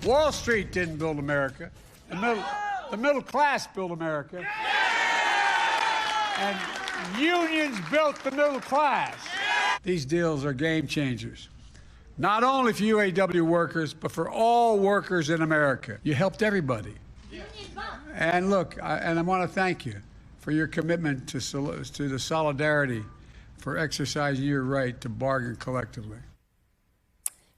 Wall Street didn't build America. The middle class built America. And unions built the middle class. These deals are game changers. Not only for UAW workers, but for all workers in America. You helped everybody. And look, I want to thank you for your commitment to the solidarity for exercising your right to bargain collectively.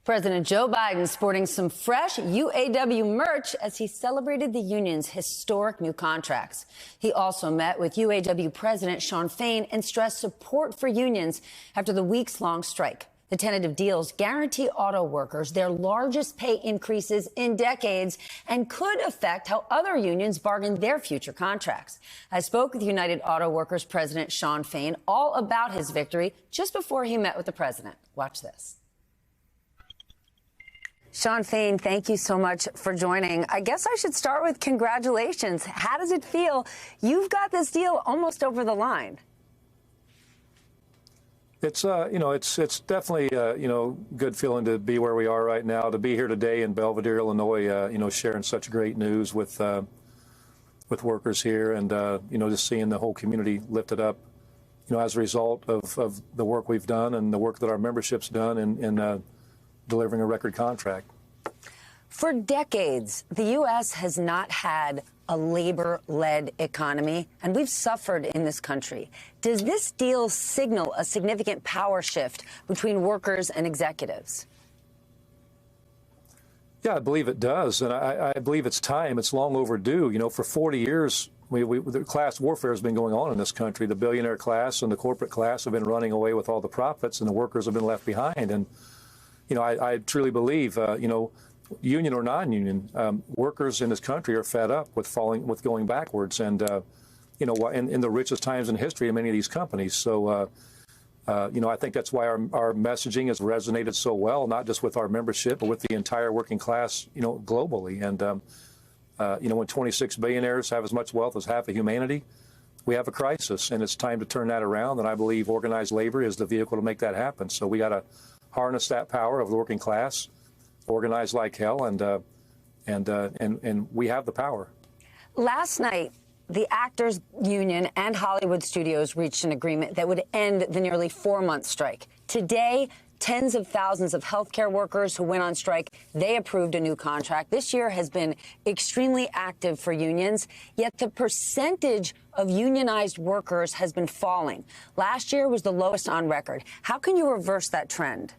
President Joe Biden sporting some fresh UAW merch as he celebrated the union's historic new contracts. He also met with UAW President Shawn Fain and stressed support for unions after the weeks-long strike. The tentative deals guarantee auto workers their largest pay increases in decades and could affect how other unions bargain their future contracts. I spoke with United Auto Workers President Shawn Fain all about his victory just before he met with the president. Watch this. Shawn Fain, thank you so much for joining. I guess I should start with congratulations. How does it feel? You've got this deal almost over the line. It's it's definitely good feeling to be where we are right now, to be here today in Belvidere, Illinois, sharing such great news with workers here, and just seeing the whole community lifted up, as a result of the work we've done and the work that our membership's done in delivering a record contract. For decades, the U.S. has not had a labor-led economy, and we've suffered in this country. Does this deal signal a significant power shift between workers and executives? Yeah, I believe it does, and I believe it's time. It's long overdue. For 40 years, the class warfare has been going on in this country. The billionaire class and the corporate class have been running away with all the profits, and the workers have been left behind. And I truly believe, union or non-union, workers in this country are fed up with going backwards, and in the richest times in history of many of these companies. So, I think that's why our messaging has resonated so well, not just with our membership, but with the entire working class, globally. And when 26 billionaires have as much wealth as half of humanity, we have a crisis, and it's time to turn that around. And I believe organized labor is the vehicle to make that happen. So we got to harness that power of the working class, organize like hell, and we have the power. Last night, the Actors Union and Hollywood Studios reached an agreement that would end the nearly 4-month strike. Today, tens of thousands of healthcare workers who went on strike, they approved a new contract. This year has been extremely active for unions, yet the percentage of unionized workers has been falling. Last year was the lowest on record. How can you reverse that trend?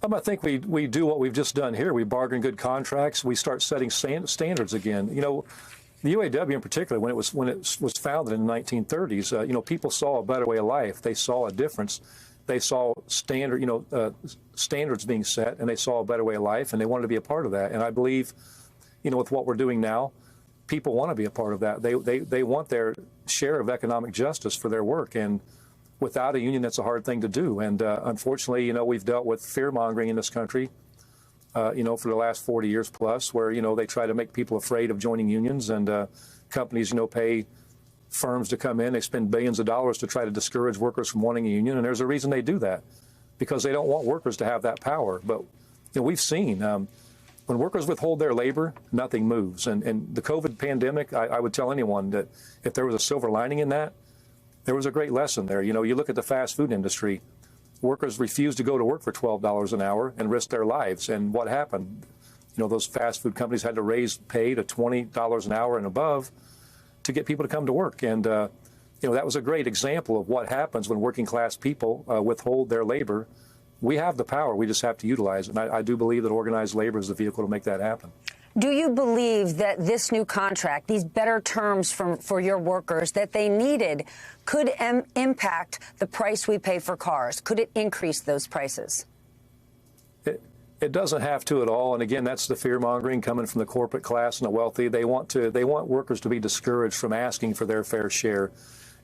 I think we do what we've just done here. We bargain good contracts. We start setting standards again. The UAW in particular, when it was founded in the 1930s, people saw a better way of life. They saw a difference. They saw standards being set, and they saw a better way of life, and they wanted to be a part of that. And I believe, with what we're doing now, people want to be a part of that. They want their share of economic justice for their work, and without a union, that's a hard thing to do. And unfortunately, we've dealt with fear-mongering in this country, for the last 40 years plus, where, they try to make people afraid of joining unions, and companies, pay firms to come in. They spend billions of dollars to try to discourage workers from wanting a union. And there's a reason they do that, because they don't want workers to have that power. But we've seen when workers withhold their labor, nothing moves. And the COVID pandemic, I would tell anyone that if there was a silver lining in that, there was a great lesson there. You look at the fast food industry. Workers refused to go to work for $12 an hour and risk their lives. And what happened? Those fast food companies had to raise pay to $20 an hour and above to get people to come to work. And, that was a great example of what happens when working class people withhold their labor. We have the power. We just have to utilize it. And I do believe that organized labor is the vehicle to make that happen. Do you believe that this new contract, these better terms for your workers that they needed, could impact the price we pay for cars? Could it increase those prices? It doesn't have to at all. And again, that's the fear-mongering coming from the corporate class and the wealthy. They want workers to be discouraged from asking for their fair share.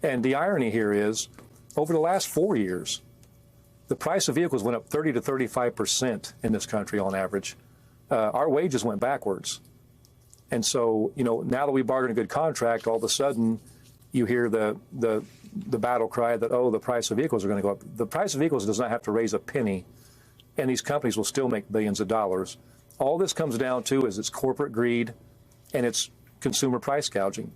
And the irony here is, over the last 4 years, the price of vehicles went up 30 to 35% in this country on average. Our wages went backwards. And so, now that we bargain a good contract, all of a sudden you hear the battle cry that, the price of vehicles are going to go up. The price of vehicles does not have to raise a penny, and these companies will still make billions of dollars. all this comes down to is it's corporate greed and it's consumer price gouging.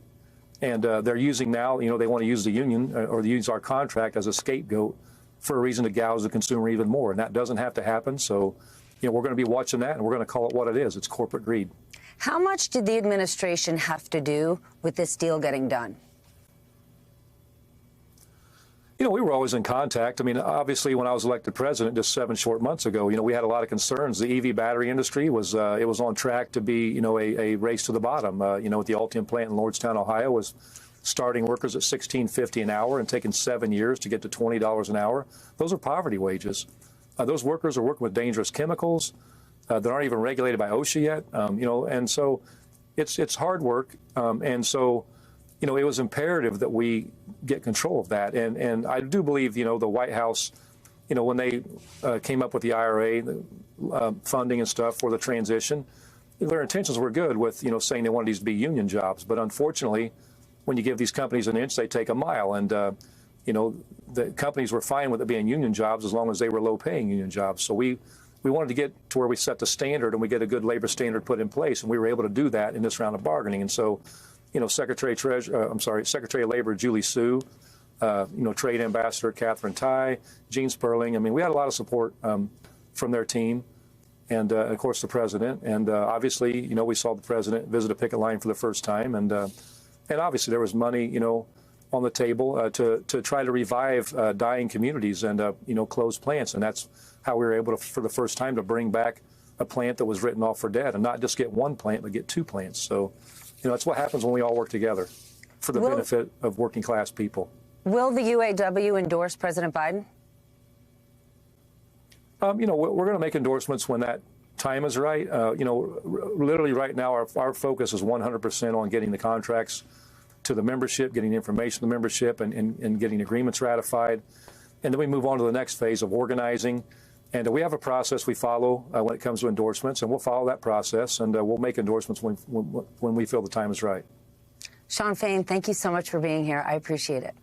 And they're using now, they want to use the union or use our contract as a scapegoat for a reason to gouge the consumer even more. And that doesn't have to happen. So, we're going to be watching that, and we're going to call it what it is. It's corporate greed. How much did the administration have to do with this deal getting done? We were always in contact. I mean, obviously, when I was elected president just 7 short months ago, we had a lot of concerns. The EV battery industry was it was on track to be, a race to the bottom. With the Ultium plant in Lordstown, Ohio, was starting workers at $16.50 an hour and taking 7 years to get to $20 an hour. Those are poverty wages. Those workers are working with dangerous chemicals that aren't even regulated by OSHA yet. And so it's hard work. And so, it was imperative that we get control of that. And I do believe, the White House, when they came up with the IRA, funding and stuff for the transition, their intentions were good with, saying they wanted these to be union jobs. But unfortunately, when you give these companies an inch, they take a mile. And, the companies were fine with it being union jobs as long as they were low-paying union jobs. So we wanted to get to where we set the standard and we get a good labor standard put in place. And we were able to do that in this round of bargaining. And so, Secretary of Labor Julie Su, Trade Ambassador Catherine Tai, Gene Sperling. I mean, we had a lot of support from their team, and of course the president. And obviously, we saw the president visit a picket line for the first time, and obviously there was money, on the table to try to revive dying communities and close plants, and that's how we were able to, for the first time, to bring back a plant that was written off for dead, and not just get one plant, but get 2 plants. So. That's what happens when we all work together for the benefit of working class people. Will the UAW endorse President Biden? We're going to make endorsements when that time is right. Literally right now, our focus is 100% on getting the contracts to the membership, getting information to the membership, and getting agreements ratified. And then we move on to the next phase of organizing. And we have a process we follow when it comes to endorsements, and we'll follow that process, and we'll make endorsements when we feel the time is right. Shawn Fain, thank you so much for being here. I appreciate it.